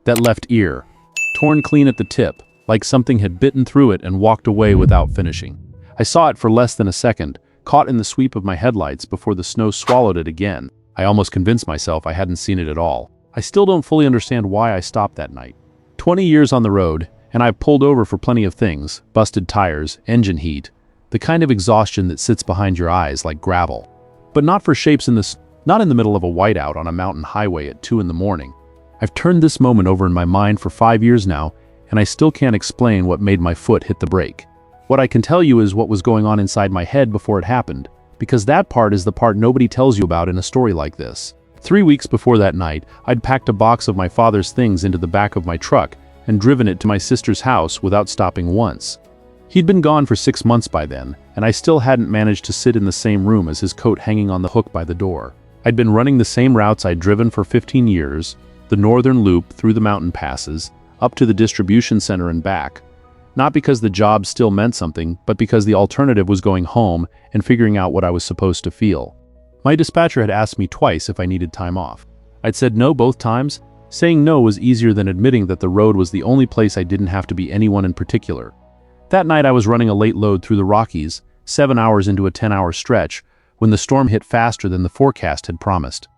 That left ear, torn clean at the tip, like something had bitten through it and walked away without finishing. I saw it for less than a second, caught in the sweep of my headlights before the snow swallowed it again. I almost convinced myself I hadn't seen it at all. I still don't fully understand why I stopped that night. 20 years on the road, and I've pulled over for plenty of things: busted tires, engine heat, the kind of exhaustion that sits behind your eyes like gravel. But not for shapes not in the middle of a whiteout on a mountain highway at 2 in the morning. I've turned this moment over in my mind for 5 years now, and I still can't explain what made my foot hit the brake. What I can tell you is what was going on inside my head before it happened, because that part is the part nobody tells you about in a story like this. 3 weeks before that night, I'd packed a box of my father's things into the back of my truck and driven it to my sister's house without stopping once. He'd been gone for 6 months by then, and I still hadn't managed to sit in the same room as his coat hanging on the hook by the door. I'd been running the same routes I'd driven for 15 years, the northern loop through the mountain passes, up to the distribution center and back. Not because the job still meant something, but because the alternative was going home and figuring out what I was supposed to feel. My dispatcher had asked me twice if I needed time off. I'd said no both times. Saying no was easier than admitting that the road was the only place I didn't have to be anyone in particular. That night I was running a late load through the Rockies, 7 hours into a 10-hour stretch, when the storm hit faster than the forecast had promised.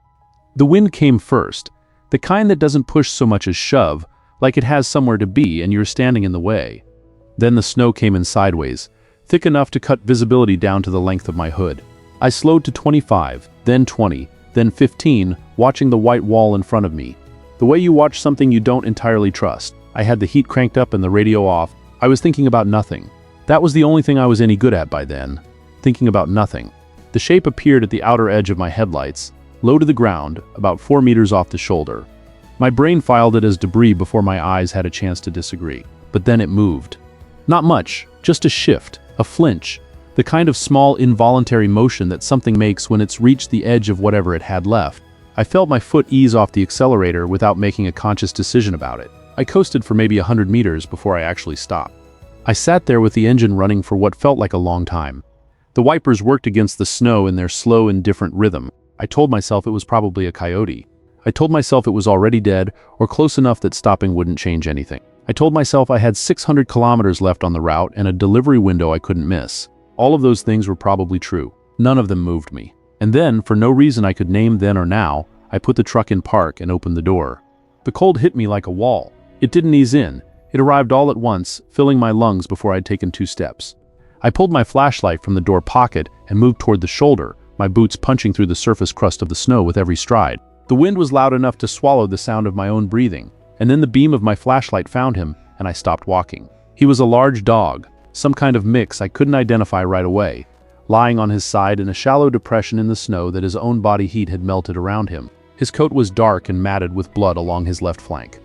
The wind came first, the kind that doesn't push so much as shove, like it has somewhere to be and you're standing in the way. Then the snow came in sideways, thick enough to cut visibility down to the length of my hood. I slowed to 25, then 20, then 15, watching the white wall in front of me. The way you watch something you don't entirely trust. I had the heat cranked up and the radio off. I was thinking about nothing. That was the only thing I was any good at by then. Thinking about nothing. The shape appeared at the outer edge of my headlights, low to the ground, about 4 meters off the shoulder. My brain filed it as debris before my eyes had a chance to disagree. But then it moved. Not much, just a shift, a flinch, the kind of small involuntary motion that something makes when it's reached the edge of whatever it had left. I felt my foot ease off the accelerator without making a conscious decision about it. I coasted for maybe 100 meters before I actually stopped. I sat there with the engine running for what felt like a long time. The wipers worked against the snow in their slow, indifferent rhythm. I told myself it was probably a coyote. I told myself it was already dead or close enough that stopping wouldn't change anything. I told myself I had 600 kilometers left on the route and a delivery window I couldn't miss. All of those things were probably true. None of them moved me. And then, for no reason I could name then or now, I put the truck in park and opened the door. The cold hit me like a wall. It didn't ease in. It arrived all at once, filling my lungs before I'd taken 2 steps. I pulled my flashlight from the door pocket and moved toward the shoulder, my boots punching through the surface crust of the snow with every stride. The wind was loud enough to swallow the sound of my own breathing, and then the beam of my flashlight found him, and I stopped walking. He was a large dog, some kind of mix I couldn't identify right away, lying on his side in a shallow depression in the snow that his own body heat had melted around him. His coat was dark and matted with blood along his left flank.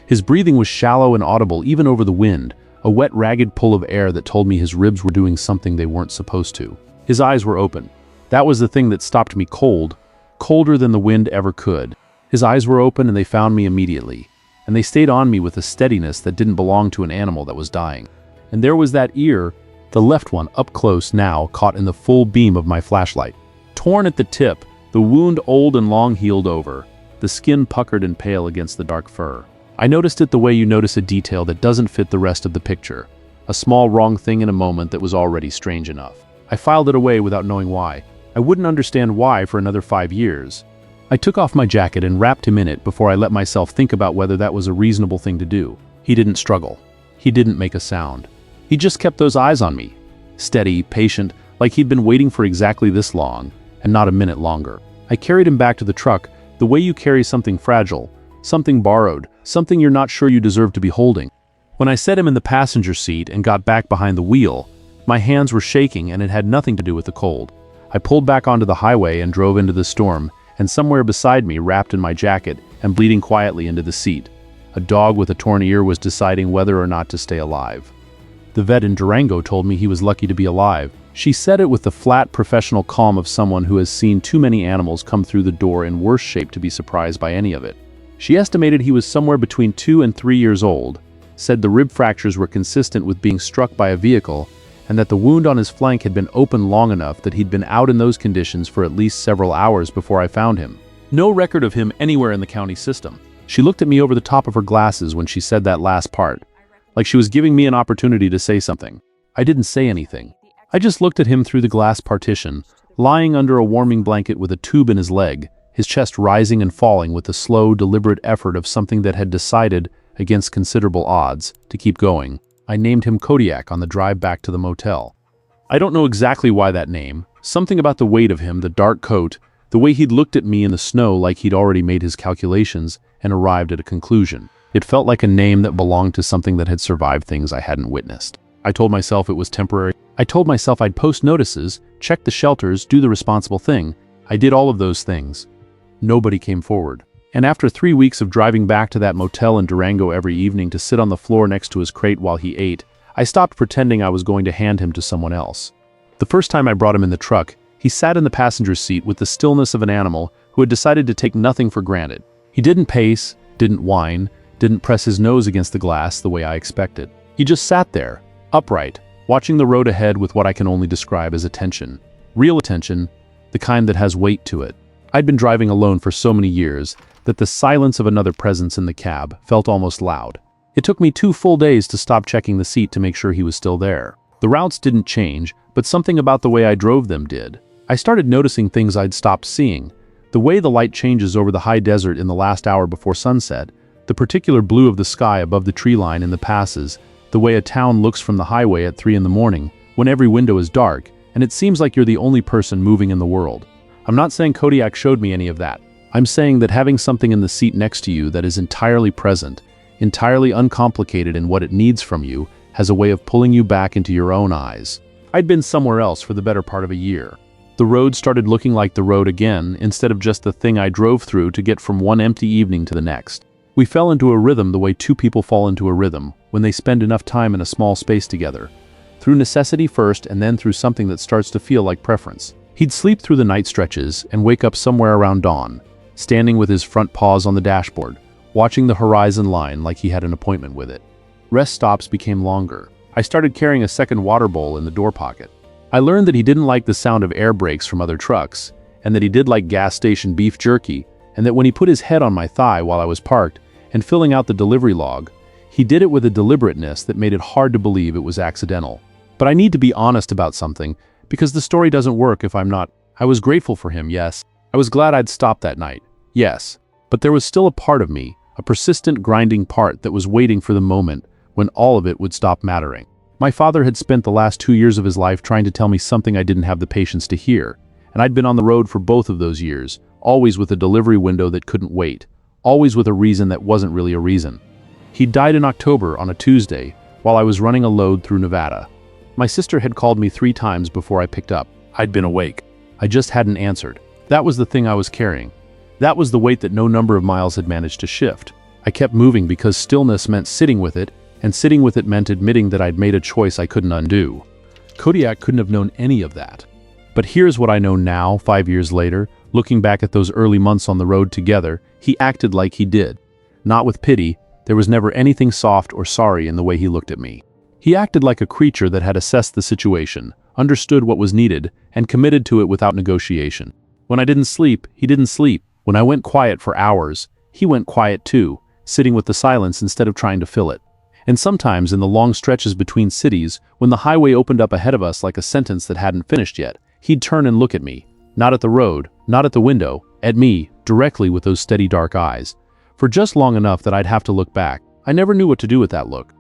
His breathing was shallow and audible even over the wind, a wet, ragged pull of air that told me his ribs were doing something they weren't supposed to. His eyes were open. That was the thing that stopped me cold, colder than the wind ever could. His eyes were open and they found me immediately, and they stayed on me with a steadiness that didn't belong to an animal that was dying. And there was that ear, the left one, up close now, caught in the full beam of my flashlight. Torn at the tip, the wound old and long healed over, the skin puckered and pale against the dark fur. I noticed it the way you notice a detail that doesn't fit the rest of the picture, a small wrong thing in a moment that was already strange enough. I filed it away without knowing why. I wouldn't understand why for another 5 years. I took off my jacket and wrapped him in it before I let myself think about whether that was a reasonable thing to do. He didn't struggle. He didn't make a sound. He just kept those eyes on me, steady, patient, like he'd been waiting for exactly this long, and not a minute longer. I carried him back to the truck, the way you carry something fragile, something borrowed, something you're not sure you deserve to be holding. When I set him in the passenger seat and got back behind the wheel, my hands were shaking and it had nothing to do with the cold. I pulled back onto the highway and drove into the storm, and somewhere beside me, wrapped in my jacket and bleeding quietly into the seat, a dog with a torn ear was deciding whether or not to stay alive. The vet in Durango told me he was lucky to be alive. She said it with the flat, professional calm of someone who has seen too many animals come through the door in worse shape to be surprised by any of it. She estimated he was somewhere between 2 and 3 years old, said the rib fractures were consistent with being struck by a vehicle, and that the wound on his flank had been open long enough that he'd been out in those conditions for at least several hours before I found him. No record of him anywhere in the county system. She looked at me over the top of her glasses when she said that last part, like she was giving me an opportunity to say something. I didn't say anything. I just looked at him through the glass partition, lying under a warming blanket with a tube in his leg, his chest rising and falling with the slow, deliberate effort of something that had decided, against considerable odds, to keep going. I named him Kodiak on the drive back to the motel. I don't know exactly why that name. Something about the weight of him, the dark coat, the way he'd looked at me in the snow like he'd already made his calculations and arrived at a conclusion. It felt like a name that belonged to something that had survived things I hadn't witnessed. I told myself it was temporary. I told myself I'd post notices, check the shelters, do the responsible thing. I did all of those things. Nobody came forward. And after 3 weeks of driving back to that motel in Durango every evening to sit on the floor next to his crate while he ate, I stopped pretending I was going to hand him to someone else. The first time I brought him in the truck, he sat in the passenger seat with the stillness of an animal who had decided to take nothing for granted. He didn't pace, didn't whine, didn't press his nose against the glass the way I expected. He just sat there, upright, watching the road ahead with what I can only describe as attention. Real attention, the kind that has weight to it. I'd been driving alone for so many years that the silence of another presence in the cab felt almost loud. It took me 2 full days to stop checking the seat to make sure he was still there. The routes didn't change, but something about the way I drove them did. I started noticing things I'd stopped seeing. The way the light changes over the high desert in the last hour before sunset, the particular blue of the sky above the tree line in the passes, the way a town looks from the highway at 3 in the morning, when every window is dark, and it seems like you're the only person moving in the world. I'm not saying Kodiak showed me any of that. I'm saying that having something in the seat next to you that is entirely present, entirely uncomplicated in what it needs from you, has a way of pulling you back into your own eyes. I'd been somewhere else for the better part of a year. The road started looking like the road again, instead of just the thing I drove through to get from one empty evening to the next. We fell into a rhythm the way 2 people fall into a rhythm, when they spend enough time in a small space together. Through necessity first, and then through something that starts to feel like preference. He'd sleep through the night stretches and wake up somewhere around dawn, standing with his front paws on the dashboard, watching the horizon line like he had an appointment with it. Rest stops became longer. I started carrying a second water bowl in the door pocket. I learned that he didn't like the sound of air brakes from other trucks, and that he did like gas station beef jerky, and that when he put his head on my thigh while I was parked and filling out the delivery log, he did it with a deliberateness that made it hard to believe it was accidental. But I need to be honest about something, because the story doesn't work if I'm not. I was grateful for him, yes. I was glad I'd stopped that night, yes. But there was still a part of me, a persistent grinding part that was waiting for the moment when all of it would stop mattering. My father had spent the last 2 years of his life trying to tell me something I didn't have the patience to hear, and I'd been on the road for both of those years, always with a delivery window that couldn't wait, always with a reason that wasn't really a reason. He died in October on a Tuesday while I was running a load through Nevada. My sister had called me 3 times before I picked up. I'd been awake. I just hadn't answered. That was the thing I was carrying. That was the weight that no number of miles had managed to shift. I kept moving because stillness meant sitting with it, and sitting with it meant admitting that I'd made a choice I couldn't undo. Kodiak couldn't have known any of that. But here's what I know now, 5 years later, looking back at those early months on the road together. He acted like he did. Not with pity. There was never anything soft or sorry in the way he looked at me. He acted like a creature that had assessed the situation, understood what was needed, and committed to it without negotiation. When I didn't sleep, he didn't sleep. When I went quiet for hours, he went quiet too, sitting with the silence instead of trying to fill it. And sometimes in the long stretches between cities, when the highway opened up ahead of us like a sentence that hadn't finished yet, he'd turn and look at me. Not at the road, not at the window, at me, directly with those steady dark eyes. For just long enough that I'd have to look back. I never knew what to do with that look.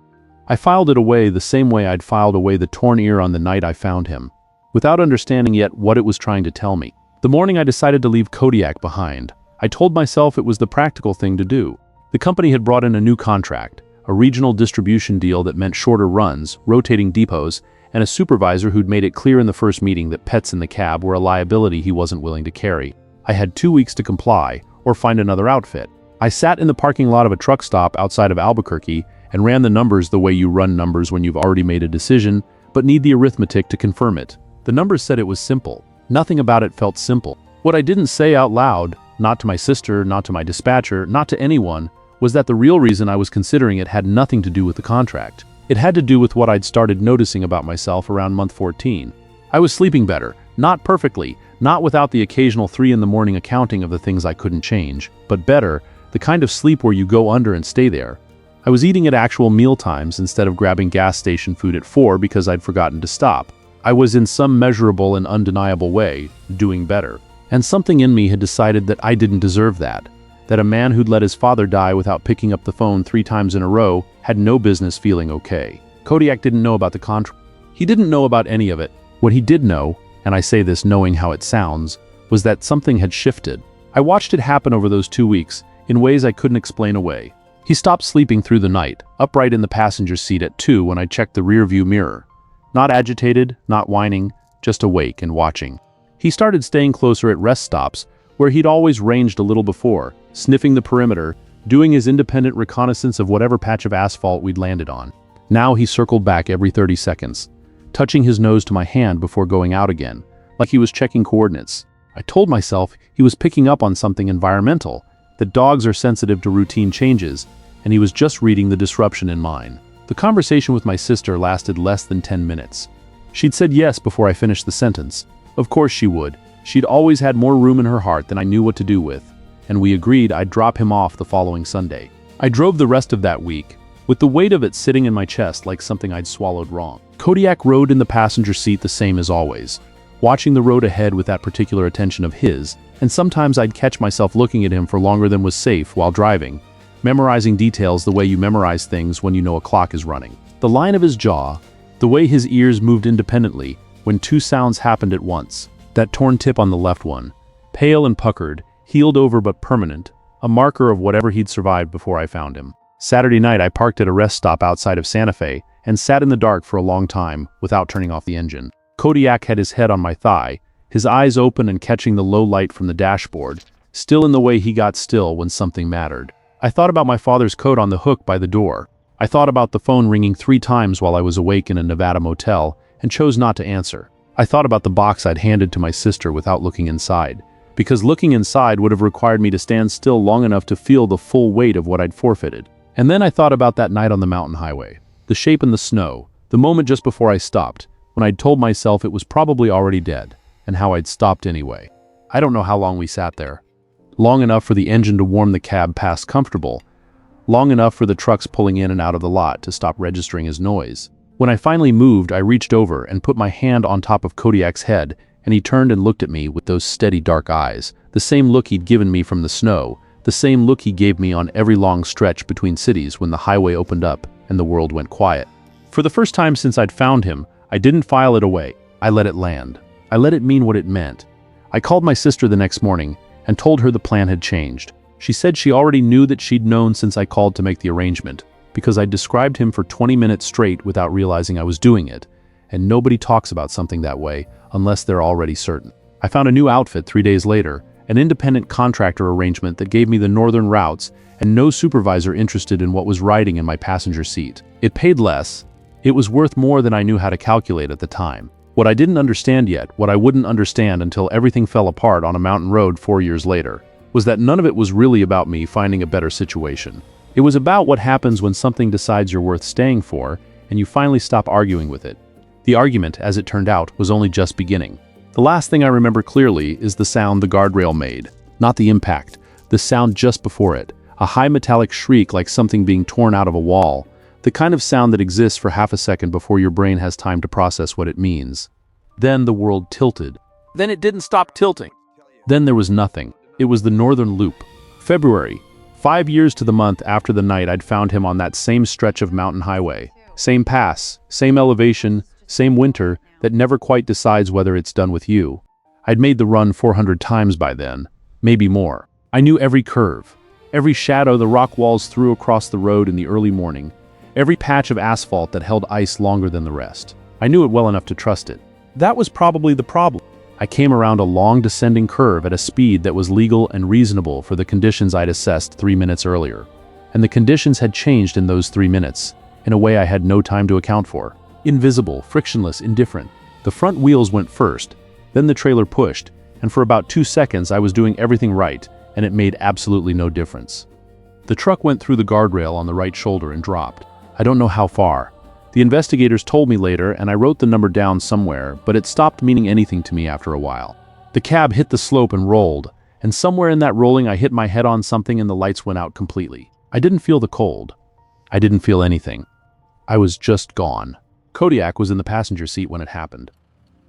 I filed it away the same way I'd filed away the torn ear on the night I found him, without understanding yet what it was trying to tell me. The morning I decided to leave Kodiak behind, I told myself it was the practical thing to do. The company had brought in a new contract, a regional distribution deal that meant shorter runs, rotating depots, and a supervisor who'd made it clear in the first meeting that pets in the cab were a liability he wasn't willing to carry. I had 2 weeks to comply, or find another outfit. I sat in the parking lot of a truck stop outside of Albuquerque and ran the numbers the way you run numbers when you've already made a decision, but need the arithmetic to confirm it. The numbers said it was simple. Nothing about it felt simple. What I didn't say out loud, not to my sister, not to my dispatcher, not to anyone, was that the real reason I was considering it had nothing to do with the contract. It had to do with what I'd started noticing about myself around month 14. I was sleeping better, not perfectly, not without the occasional 3 in the morning accounting of the things I couldn't change, but better, the kind of sleep where you go under and stay there. I was eating at actual meal times instead of grabbing gas station food at 4 because I'd forgotten to stop. I was in some measurable and undeniable way doing better. And something in me had decided that I didn't deserve that a man who'd let his father die without picking up the phone 3 times in a row had no business feeling okay. Kodiak didn't know about the contract. He didn't know about any of it. What he did know, and I say this knowing how it sounds, was that something had shifted. I watched it happen over those 2 weeks in ways I couldn't explain away. He stopped sleeping through the night, upright in the passenger seat at 2 when I checked the rearview mirror. Not agitated, not whining, just awake and watching. He started staying closer at rest stops, where he'd always ranged a little before, sniffing the perimeter, doing his independent reconnaissance of whatever patch of asphalt we'd landed on. Now he circled back every 30 seconds, touching his nose to my hand before going out again, like he was checking coordinates. I told myself he was picking up on something environmental, that dogs are sensitive to routine changes, and he was just reading the disruption in mine. The conversation with my sister lasted less than 10 minutes. She'd said yes before I finished the sentence. Of course she would. She'd always had more room in her heart than I knew what to do with, and we agreed I'd drop him off the following Sunday. I drove the rest of that week, with the weight of it sitting in my chest like something I'd swallowed wrong. Kodiak rode in the passenger seat the same as always, watching the road ahead with that particular attention of his, and sometimes I'd catch myself looking at him for longer than was safe while driving, memorizing details the way you memorize things when you know a clock is running. The line of his jaw, the way his ears moved independently when 2 sounds happened at once. That torn tip on the left one, pale and puckered, healed over but permanent, a marker of whatever he'd survived before I found him. Saturday night I parked at a rest stop outside of Santa Fe and sat in the dark for a long time without turning off the engine. Kodiak had his head on my thigh, his eyes open and catching the low light from the dashboard, still in the way he got still when something mattered. I thought about my father's coat on the hook by the door. I thought about the phone ringing 3 times while I was awake in a Nevada motel and chose not to answer. I thought about the box I'd handed to my sister without looking inside, because looking inside would have required me to stand still long enough to feel the full weight of what I'd forfeited. And then I thought about that night on the mountain highway, the shape in the snow, the moment just before I stopped, when I'd told myself it was probably already dead, and how I'd stopped anyway. I don't know how long we sat there. Long enough for the engine to warm the cab past comfortable, long enough for the trucks pulling in and out of the lot to stop registering as noise. When I finally moved, I reached over and put my hand on top of Kodiak's head, and he turned and looked at me with those steady dark eyes, the same look he'd given me from the snow, the same look he gave me on every long stretch between cities when the highway opened up and the world went quiet. For the first time since I'd found him, I didn't file it away. I let it land. I let it mean what it meant. I called my sister the next morning and told her the plan had changed. She said she already knew that she'd known since I called to make the arrangement, because I'd described him for 20 minutes straight without realizing I was doing it, and nobody talks about something that way unless they're already certain. I found a new outfit 3 days later, an independent contractor arrangement that gave me the northern routes and no supervisor interested in what was riding in my passenger seat. It paid less. It was worth more than I knew how to calculate at the time. What I didn't understand yet, what I wouldn't understand until everything fell apart on a mountain road 4 years later, was that none of it was really about me finding a better situation. It was about what happens when something decides you're worth staying for and you finally stop arguing with it. The argument, as it turned out, was only just beginning. The last thing I remember clearly is the sound the guardrail made, not the impact, the sound just before it, a high metallic shriek like something being torn out of a wall, the kind of sound that exists for half a second before your brain has time to process what it means. Then the world tilted. Then it didn't stop tilting. Then there was nothing. It was the northern loop. February, 5 years to the month after the night I'd found him on that same stretch of mountain highway. Same pass, same elevation, same winter that never quite decides whether it's done with you. I'd made the run 400 times by then, maybe more. I knew every curve, every shadow the rock walls threw across the road in the early morning, every patch of asphalt that held ice longer than the rest. I knew it well enough to trust it. That was probably the problem. I came around a long descending curve at a speed that was legal and reasonable for the conditions I'd assessed 3 minutes earlier. And the conditions had changed in those 3 minutes, in a way I had no time to account for. Invisible, frictionless, indifferent. The front wheels went first, then the trailer pushed, and for about 2 seconds I was doing everything right, and it made absolutely no difference. The truck went through the guardrail on the right shoulder and dropped. I don't know how far. The investigators told me later, and I wrote the number down somewhere, but it stopped meaning anything to me after a while. The cab hit the slope and rolled, and somewhere in that rolling I hit my head on something and the lights went out completely. I didn't feel the cold. I didn't feel anything. I was just gone. Kodiak was in the passenger seat when it happened.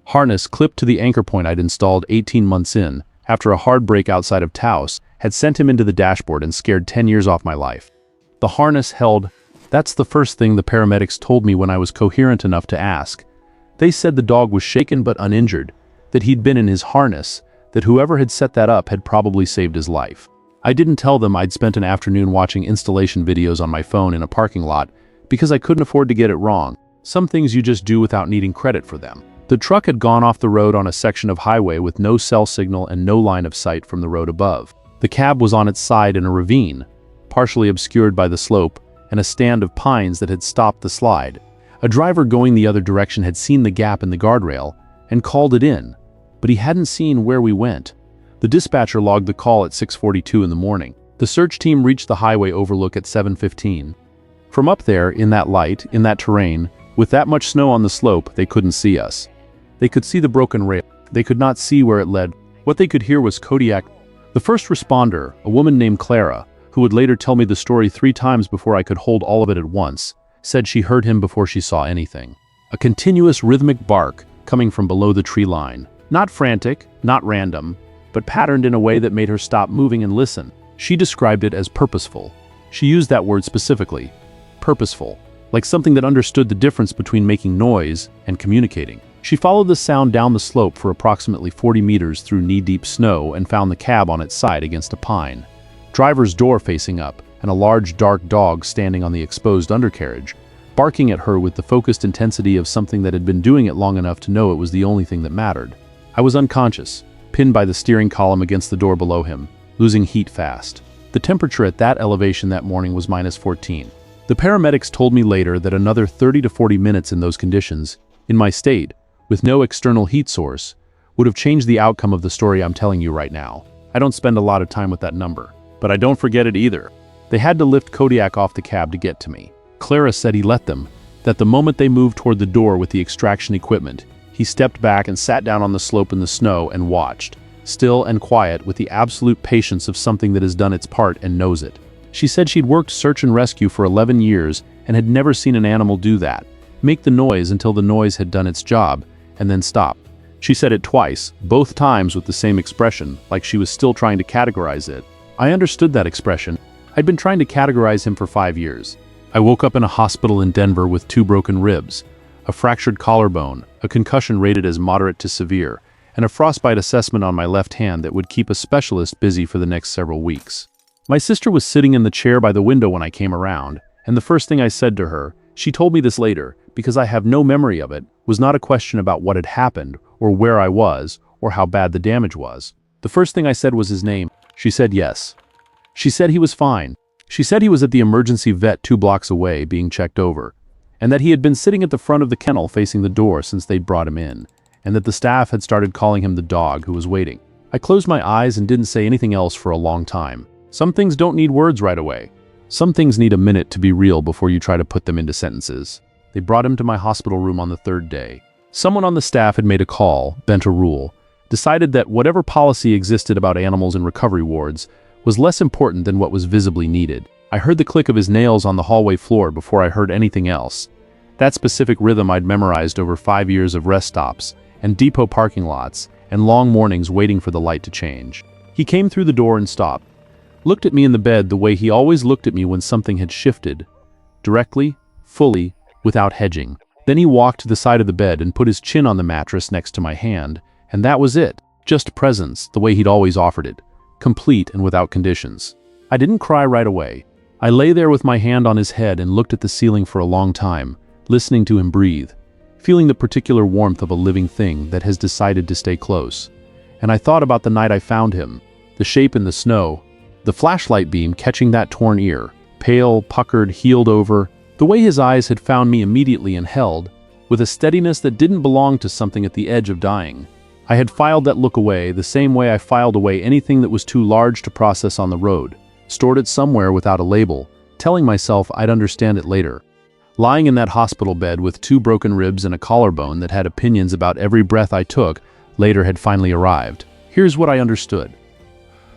Harness clipped to the anchor point I'd installed 18 months in, after a hard break outside of Taos, had sent him into the dashboard and scared 10 years off my life. The harness held. That's the first thing the paramedics told me when I was coherent enough to ask. They said the dog was shaken but uninjured, that he'd been in his harness, that whoever had set that up had probably saved his life. I didn't tell them I'd spent an afternoon watching installation videos on my phone in a parking lot because I couldn't afford to get it wrong. Some things you just do without needing credit for them. The truck had gone off the road on a section of highway with no cell signal and no line of sight from the road above. The cab was on its side in a ravine, partially obscured by the slope, and a stand of pines that had stopped the slide. A driver going the other direction had seen the gap in the guardrail and called it in, but he hadn't seen where we went. The dispatcher logged the call at 6:42 in the morning. The search team reached the highway overlook at 7:15. From up there, in that light, in that terrain, with that much snow on the slope, they couldn't see us. They could see the broken rail. They could not see where it led. What they could hear was Kodiak. The first responder, a woman named Clara, who would later tell me the story 3 times before I could hold all of it at once, said she heard him before she saw anything. A continuous rhythmic bark coming from below the tree line. Not frantic, not random, but patterned in a way that made her stop moving and listen. She described it as purposeful. She used that word specifically. Purposeful. Like something that understood the difference between making noise and communicating. She followed the sound down the slope for approximately 40 meters through knee-deep snow and found the cab on its side against a pine. Driver's door facing up, and a large dark dog standing on the exposed undercarriage, barking at her with the focused intensity of something that had been doing it long enough to know it was the only thing that mattered. I was unconscious, pinned by the steering column against the door below him, losing heat fast. The temperature at that elevation that morning was -14. The paramedics told me later that another 30 to 40 minutes in those conditions, in my state, with no external heat source, would have changed the outcome of the story I'm telling you right now. I don't spend a lot of time with that number, but I don't forget it either. They had to lift Kodiak off the cab to get to me. Clara said he let them, that the moment they moved toward the door with the extraction equipment, he stepped back and sat down on the slope in the snow and watched, still and quiet with the absolute patience of something that has done its part and knows it. She said she'd worked search and rescue for 11 years and had never seen an animal do that, make the noise until the noise had done its job, and then stop. She said it twice, both times with the same expression, like she was still trying to categorize it. I understood that expression. I'd been trying to categorize him for 5 years. I woke up in a hospital in Denver with 2 broken ribs, a fractured collarbone, a concussion rated as moderate to severe, and a frostbite assessment on my left hand that would keep a specialist busy for the next several weeks. My sister was sitting in the chair by the window when I came around, and the first thing I said to her, she told me this later, because I have no memory of it, was not a question about what had happened, or where I was, or how bad the damage was. The first thing I said was his name. She said yes. She said he was fine. She said he was at the emergency vet 2 blocks away being checked over, and that he had been sitting at the front of the kennel facing the door since they'd brought him in, and that the staff had started calling him the dog who was waiting. I closed my eyes and didn't say anything else for a long time. Some things don't need words right away. Some things need a minute to be real before you try to put them into sentences. They brought him to my hospital room on the 3rd day. Someone on the staff had made a call, bent a rule, decided that whatever policy existed about animals in recovery wards was less important than what was visibly needed. I heard the click of his nails on the hallway floor before I heard anything else. That specific rhythm I'd memorized over 5 years of rest stops, and depot parking lots, and long mornings waiting for the light to change. He came through the door and stopped. Looked at me in the bed the way he always looked at me when something had shifted. Directly, fully, without hedging. Then he walked to the side of the bed and put his chin on the mattress next to my hand, and that was it. Just presence, the way he'd always offered it. Complete and without conditions. I didn't cry right away. I lay there with my hand on his head and looked at the ceiling for a long time, listening to him breathe, feeling the particular warmth of a living thing that has decided to stay close. And I thought about the night I found him, the shape in the snow, the flashlight beam catching that torn ear, pale, puckered, healed over, the way his eyes had found me immediately and held, with a steadiness that didn't belong to something at the edge of dying. I had filed that look away the same way I filed away anything that was too large to process on the road, stored it somewhere without a label, telling myself I'd understand it later. Lying in that hospital bed with 2 broken ribs and a collarbone that had opinions about every breath I took, later had finally arrived. Here's what I understood.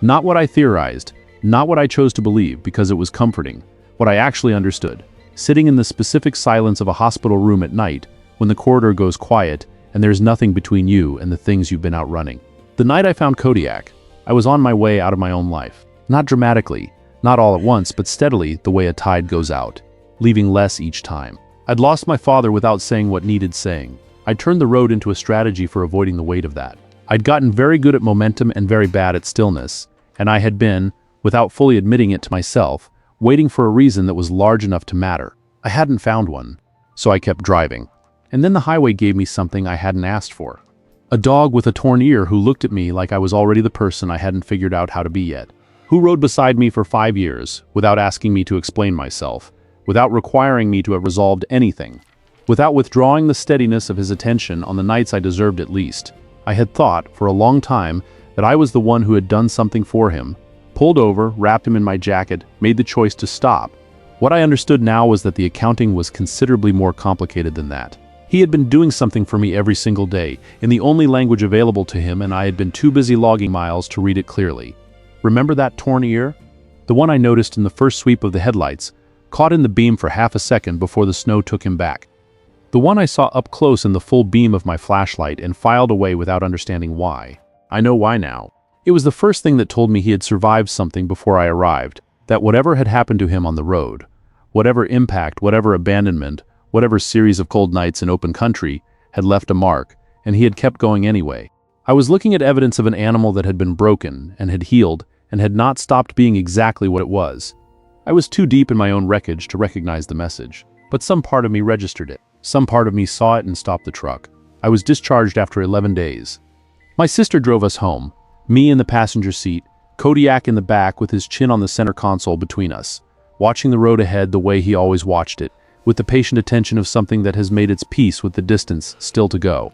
Not what I theorized, not what I chose to believe because it was comforting, what I actually understood. Sitting in the specific silence of a hospital room at night, when the corridor goes quiet and there's nothing between you and the things you've been outrunning. The night I found Kodiak, I was on my way out of my own life. Not dramatically, not all at once, but steadily the way a tide goes out, leaving less each time. I'd lost my father without saying what needed saying. I'd turned the road into a strategy for avoiding the weight of that. I'd gotten very good at momentum and very bad at stillness, and I had been, without fully admitting it to myself, waiting for a reason that was large enough to matter. I hadn't found one, so I kept driving. And then the highway gave me something I hadn't asked for. A dog with a torn ear who looked at me like I was already the person I hadn't figured out how to be yet. Who rode beside me for 5 years, without asking me to explain myself, without requiring me to have resolved anything, without withdrawing the steadiness of his attention on the nights I deserved at least. I had thought, for a long time, that I was the one who had done something for him, pulled over, wrapped him in my jacket, made the choice to stop. What I understood now was that the accounting was considerably more complicated than that. He had been doing something for me every single day, in the only language available to him, and I had been too busy logging miles to read it clearly. Remember that torn ear? The one I noticed in the first sweep of the headlights, caught in the beam for half a second before the snow took him back. The one I saw up close in the full beam of my flashlight and filed away without understanding why. I know why now. It was the first thing that told me he had survived something before I arrived, that whatever had happened to him on the road, whatever impact, whatever abandonment, whatever series of cold nights in open country, had left a mark, and he had kept going anyway. I was looking at evidence of an animal that had been broken and had healed and had not stopped being exactly what it was. I was too deep in my own wreckage to recognize the message, but some part of me registered it. Some part of me saw it and stopped the truck. I was discharged after 11 days. My sister drove us home, me in the passenger seat, Kodiak in the back with his chin on the center console between us, watching the road ahead the way he always watched it, with the patient attention of something that has made its peace with the distance still to go.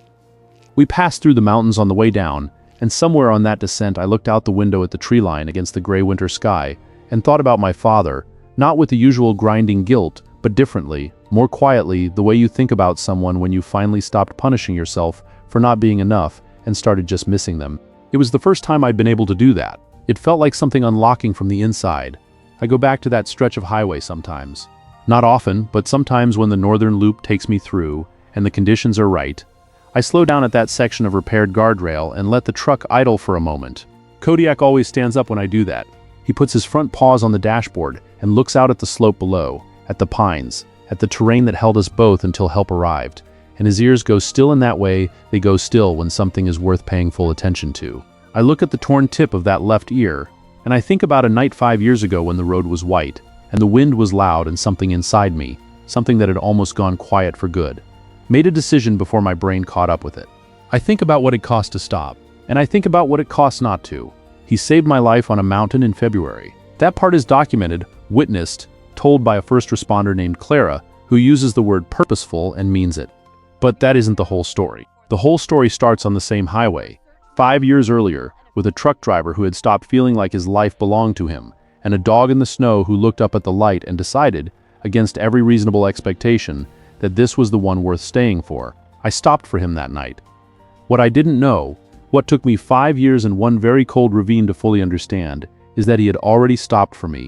We passed through the mountains on the way down, and somewhere on that descent I looked out the window at the tree line against the gray winter sky and thought about my father, not with the usual grinding guilt, but differently, more quietly, the way you think about someone when you finally stopped punishing yourself for not being enough and started just missing them. It was the first time I'd been able to do that. It felt like something unlocking from the inside. I go back to that stretch of highway sometimes. Not often, but sometimes when the northern loop takes me through and the conditions are right. I slow down at that section of repaired guardrail and let the truck idle for a moment. Kodiak always stands up when I do that. He puts his front paws on the dashboard and looks out at the slope below, at the pines, at the terrain that held us both until help arrived. And his ears go still in that way they go still when something is worth paying full attention to. I look at the torn tip of that left ear, and I think about a night 5 years ago when the road was white, and the wind was loud, and something inside me, something that had almost gone quiet for good, made a decision before my brain caught up with it. I think about what it cost to stop, and I think about what it cost not to. He saved my life on a mountain in February. That part is documented, witnessed, told by a first responder named Clara, who uses the word purposeful and means it. But that isn't the whole story. The whole story starts on the same highway, 5 years earlier, with a truck driver who had stopped feeling like his life belonged to him, and a dog in the snow who looked up at the light and decided, against every reasonable expectation, that this was the one worth staying for. I stopped for him that night. What I didn't know, what took me 5 years and one very cold ravine to fully understand, is that he had already stopped for me,